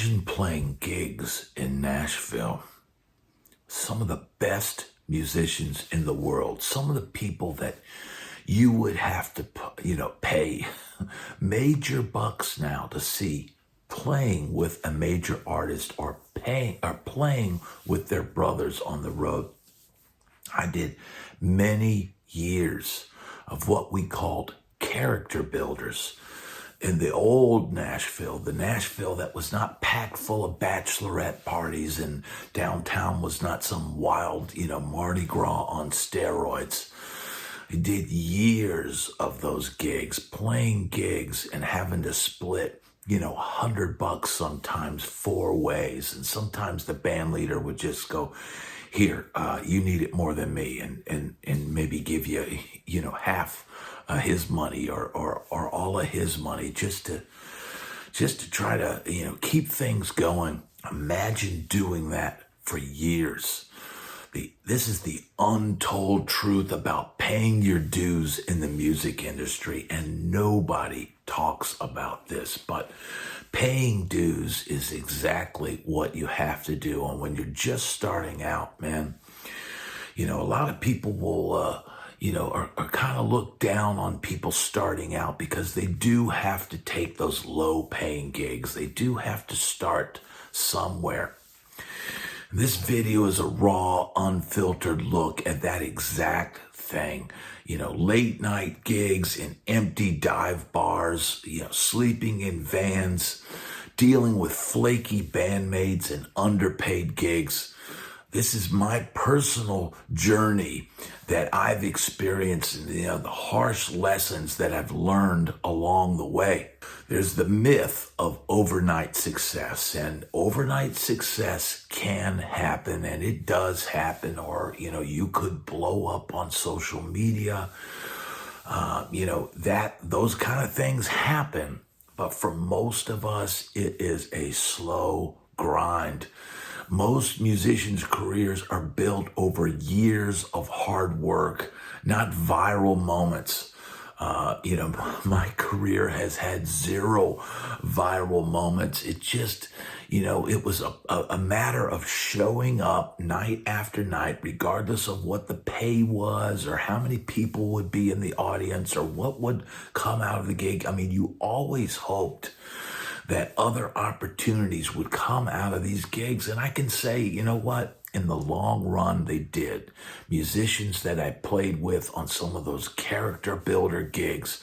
Imagine playing gigs in Nashville. Some of the best musicians in the world, some of the people that you would have to, pay major bucks now to see playing with a major artist or playing with their brothers on the road. I did many years of what we called character builders in the old Nashville, the Nashville that was not packed full of bachelorette parties and downtown was not some wild, Mardi Gras on steroids. I did years of those gigs, playing gigs and having to split, $100 sometimes 4 ways. And sometimes the band leader would just go, here, you need it more than me, and maybe give you, half his money or all of his money just to try to, keep things going. Imagine doing that for years. This is the untold truth about paying your dues in the music industry, and nobody talks about this, but paying dues is exactly what you have to do. And when you're just starting out, man, a lot of people will, are kind of look down on people starting out because they do have to take those low paying gigs. They do have to start somewhere. This video is a raw, unfiltered look at that exact thing. Late night gigs in empty dive bars, sleeping in vans, dealing with flaky bandmates and underpaid gigs. This is my personal journey that I've experienced and the harsh lessons that I've learned along the way. There's the myth of overnight success, and overnight success can happen, and it does happen, or, you could blow up on social media. Those kind of things happen. But for most of us, it is a slow grind. Most musicians' careers are built over years of hard work, not viral moments. My career has had 0 viral moments. It just, it was a matter of showing up night after night, regardless of what the pay was or how many people would be in the audience or what would come out of the gig. I mean, you always hoped that other opportunities would come out of these gigs. And I can say, you know what? In the long run, they did. Musicians that I played with on some of those character builder gigs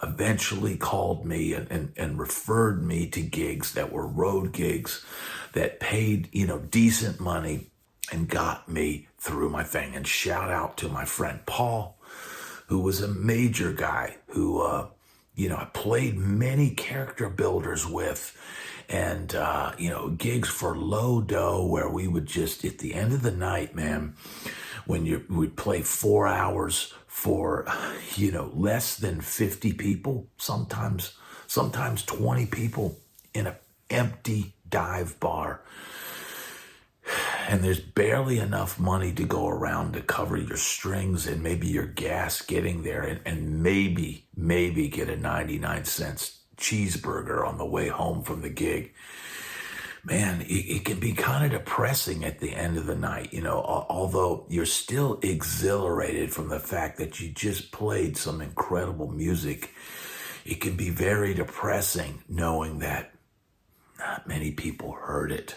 eventually called me and referred me to gigs that were road gigs that paid, decent money and got me through my thing. And shout out to my friend Paul, who was a major guy who, I played many character builders with, and, gigs for low dough where we would just, at the end of the night, man, we'd play 4 hours for, less than 50 people, sometimes 20 people in an empty dive bar. And there's barely enough money to go around to cover your strings and maybe your gas getting there and maybe get a 99-cent cheeseburger on the way home from the gig. Man, it can be kind of depressing at the end of the night, although you're still exhilarated from the fact that you just played some incredible music. It can be very depressing knowing that not many people heard it.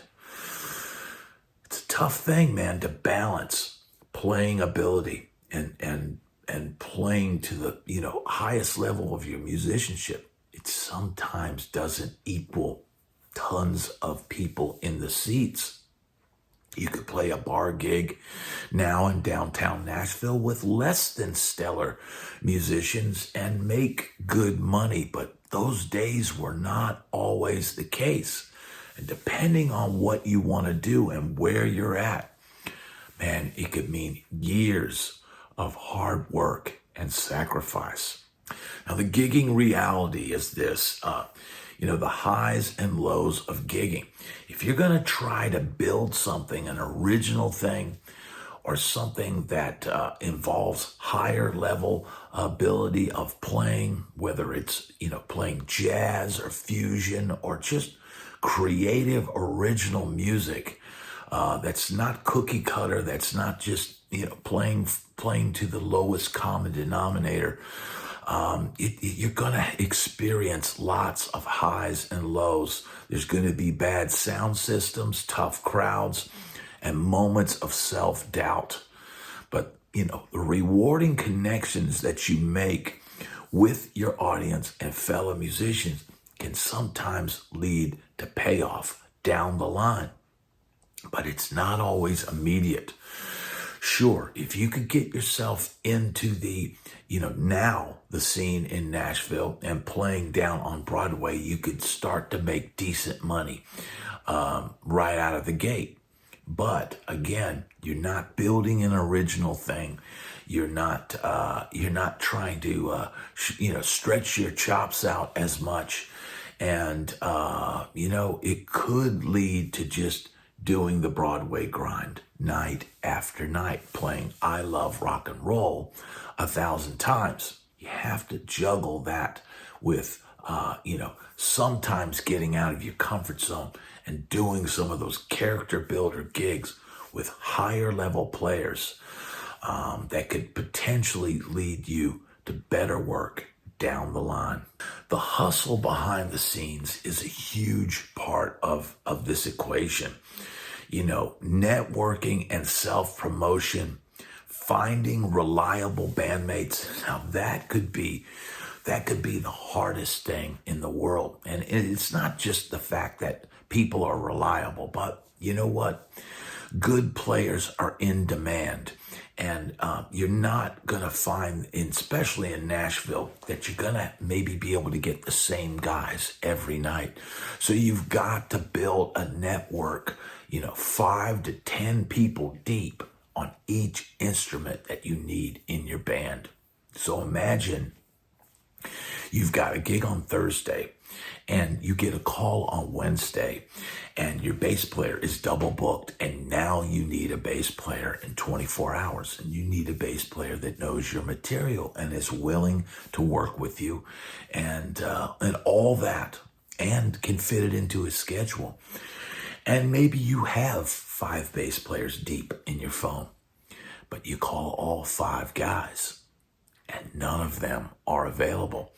It's a tough thing, man, to balance playing ability and playing to the, highest level of your musicianship. It sometimes doesn't equal tons of people in the seats. You could play a bar gig now in downtown Nashville with less than stellar musicians and make good money, but those days were not always the case. And depending on what you want to do and where you're at, man, it could mean years of hard work and sacrifice. Now, the gigging reality is this, the highs and lows of gigging. If you're going to try to build something, an original thing, or something that involves higher level ability of playing, whether it's, playing jazz or fusion or just creative, original music that's not cookie cutter, that's not just, playing to the lowest common denominator. You're going to experience lots of highs and lows. There's going to be bad sound systems, tough crowds, and moments of self-doubt. But, the rewarding connections that you make with your audience and fellow musicians can sometimes lead to payoff down the line. But it's not always immediate. Sure, if you could get yourself into the, now the scene in Nashville and playing down on Broadway, you could start to make decent money right out of the gate. But again, you're not building an original thing. You're not trying to, stretch your chops out as much. And, it could lead to just doing the Broadway grind night after night, playing I Love Rock and Roll 1,000 times. You have to juggle that with, sometimes getting out of your comfort zone and doing some of those character builder gigs with higher level players that could potentially lead you to better work down the line. The hustle behind the scenes is a huge part of this equation. Networking and self-promotion, finding reliable bandmates. Now that could be the hardest thing in the world. And it's not just the fact that people are reliable, but you know what? Good players are in demand. And you're not going to find, especially in Nashville, that you're going to maybe be able to get the same guys every night. So you've got to build a network, 5 to 10 people deep on each instrument that you need in your band. So imagine you've got a gig on Thursday and you get a call on Wednesday and your bass player is double booked, and now you need a bass player in 24 hours, and you need a bass player that knows your material and is willing to work with you and all that, and can fit it into his schedule. And maybe you have 5 bass players deep in your phone, but you call all 5 guys and none of them are available.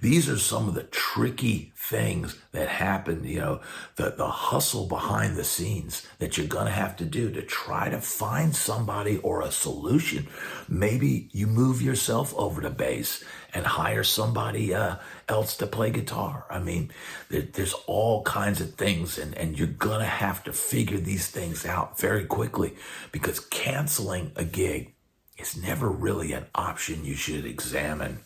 These are some of the tricky things that happen, the hustle behind the scenes that you're going to have to do to try to find somebody or a solution. Maybe you move yourself over to bass and hire somebody else to play guitar. I mean, there's all kinds of things, and you're going to have to figure these things out very quickly, because canceling a gig is never really an option you should examine.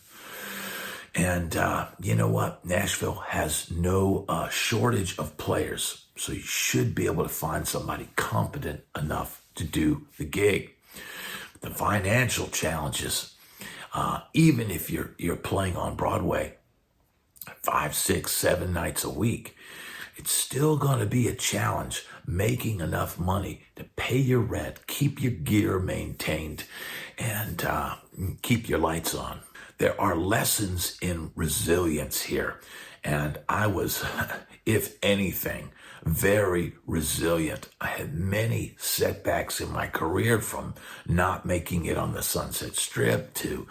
And you know what? Nashville has no shortage of players, so you should be able to find somebody competent enough to do the gig. The financial challenges, even if you're playing on Broadway 5, 6, 7 nights a week, it's still going to be a challenge making enough money to pay your rent, keep your gear maintained, and keep your lights on. There are lessons in resilience here, and I was, if anything, very resilient. I had many setbacks in my career, from not making it on the Sunset Strip to,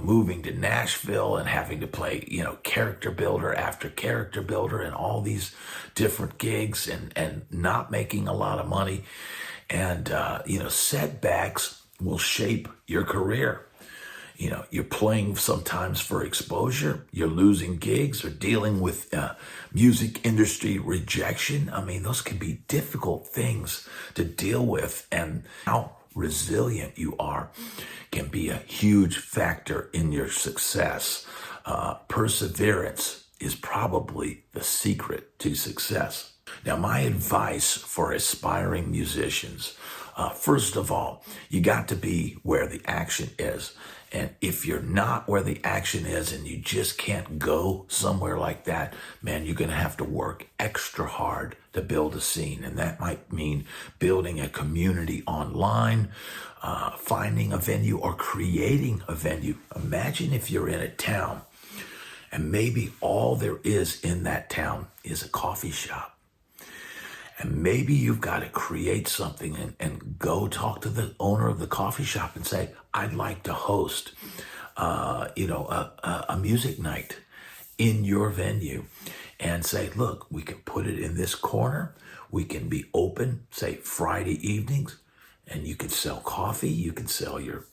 moving to Nashville and having to play, character builder after character builder and all these different gigs and not making a lot of money. And, setbacks will shape your career. You're playing sometimes for exposure, you're losing gigs, or dealing with music industry rejection. I mean, those can be difficult things to deal with, and how resilient you are can be a huge factor in your success. Perseverance is probably the secret to success. Now, my advice for aspiring musicians, first of all, you got to be where the action is. And if you're not where the action is and you just can't go somewhere like that, man, you're going to have to work extra hard to build a scene. And that might mean building a community online, finding a venue, or creating a venue. Imagine if you're in a town and maybe all there is in that town is a coffee shop. And maybe you've got to create something and go talk to the owner of the coffee shop and say, I'd like to host, a music night in your venue, and say, look, we can put it in this corner. We can be open, say Friday evenings, and you can sell coffee. You can sell your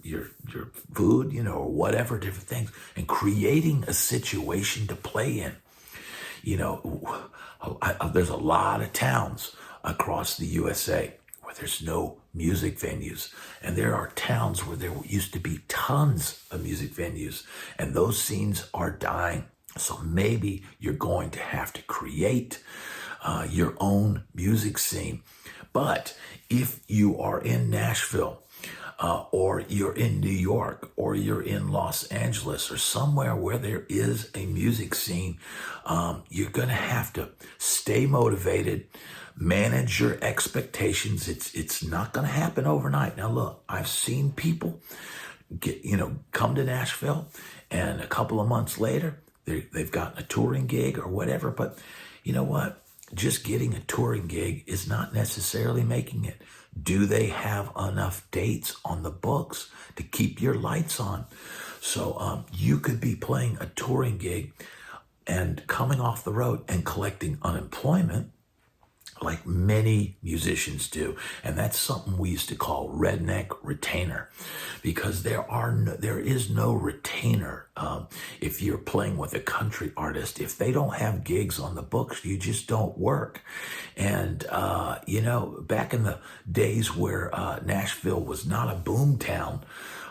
food, or whatever, different things, and creating a situation to play in. There's a lot of towns across the USA where there's no music venues. And there are towns where there used to be tons of music venues, and those scenes are dying. So maybe you're going to have to create your own music scene. But if you are in Nashville, or you're in New York, or you're in Los Angeles, or somewhere where there is a music scene, you're going to have to stay motivated, manage your expectations. It's not going to happen overnight. Now, look, I've seen people come to Nashville, and a couple of months later, they've gotten a touring gig or whatever. But you know what? Just getting a touring gig is not necessarily making it. Do they have enough dates on the books to keep your lights on? So you could be playing a touring gig and coming off the road and collecting unemployment, like many musicians do. And that's something we used to call redneck retainer, because there is no retainer. If you're playing with a country artist, if they don't have gigs on the books, you just don't work. And, back in the days where Nashville was not a boom town,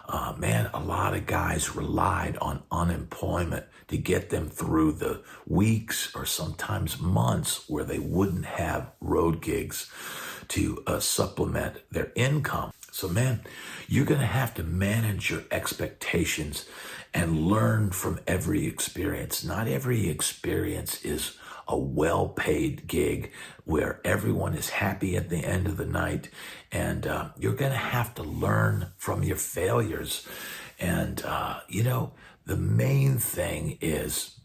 a lot of guys relied on unemployment to get them through the weeks or sometimes months where they wouldn't have road gigs to supplement their income. So, you're going to have to manage your expectations and learn from every experience. Not every experience is a well-paid gig where everyone is happy at the end of the night. And you're going to have to learn from your failures. And, the main thing is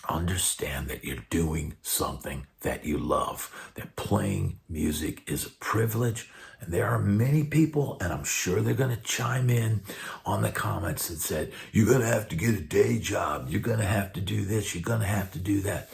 understand that you're doing something that you love, that playing music is a privilege. And there are many people, and I'm sure they're going to chime in on the comments that said, you're going to have to get a day job. You're going to have to do this. You're going to have to do that.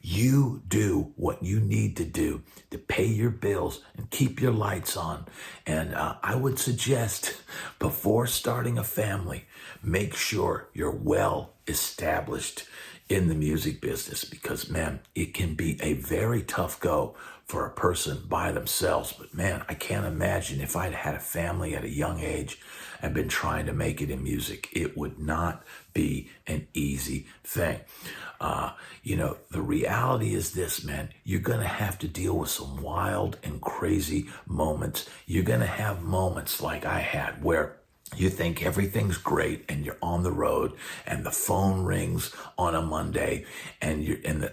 You do what you need to do to pay your bills and keep your lights on. And I would suggest, before starting a family, make sure you're well established in the music business, because, it can be a very tough go for a person by themselves. But I can't imagine if I'd had a family at a young age and been trying to make it in music, it would not be an easy thing. The reality is this, you're going to have to deal with some wild and crazy moments. You're going to have moments like I had where you think everything's great and you're on the road and the phone rings on a Monday and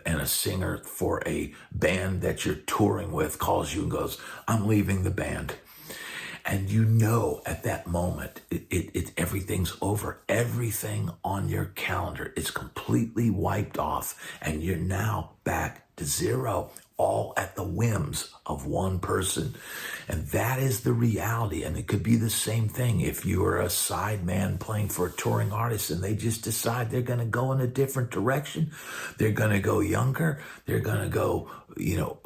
a singer for a band that you're touring with calls you and goes, I'm leaving the band. And at that moment, everything's over. Everything on your calendar is completely wiped off, and you're now back to zero, all at the whims of one person. And that is the reality. And it could be the same thing if you are a sideman playing for a touring artist and they just decide they're going to go in a different direction. They're going to go younger. They're going to go,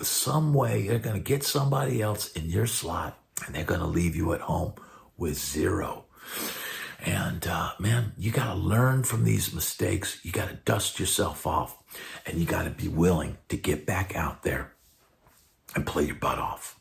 some way. They're going to get somebody else in your slot, and they're going to leave you at home with zero. And you got to learn from these mistakes. You got to dust yourself off, and you got to be willing to get back out there and play your butt off.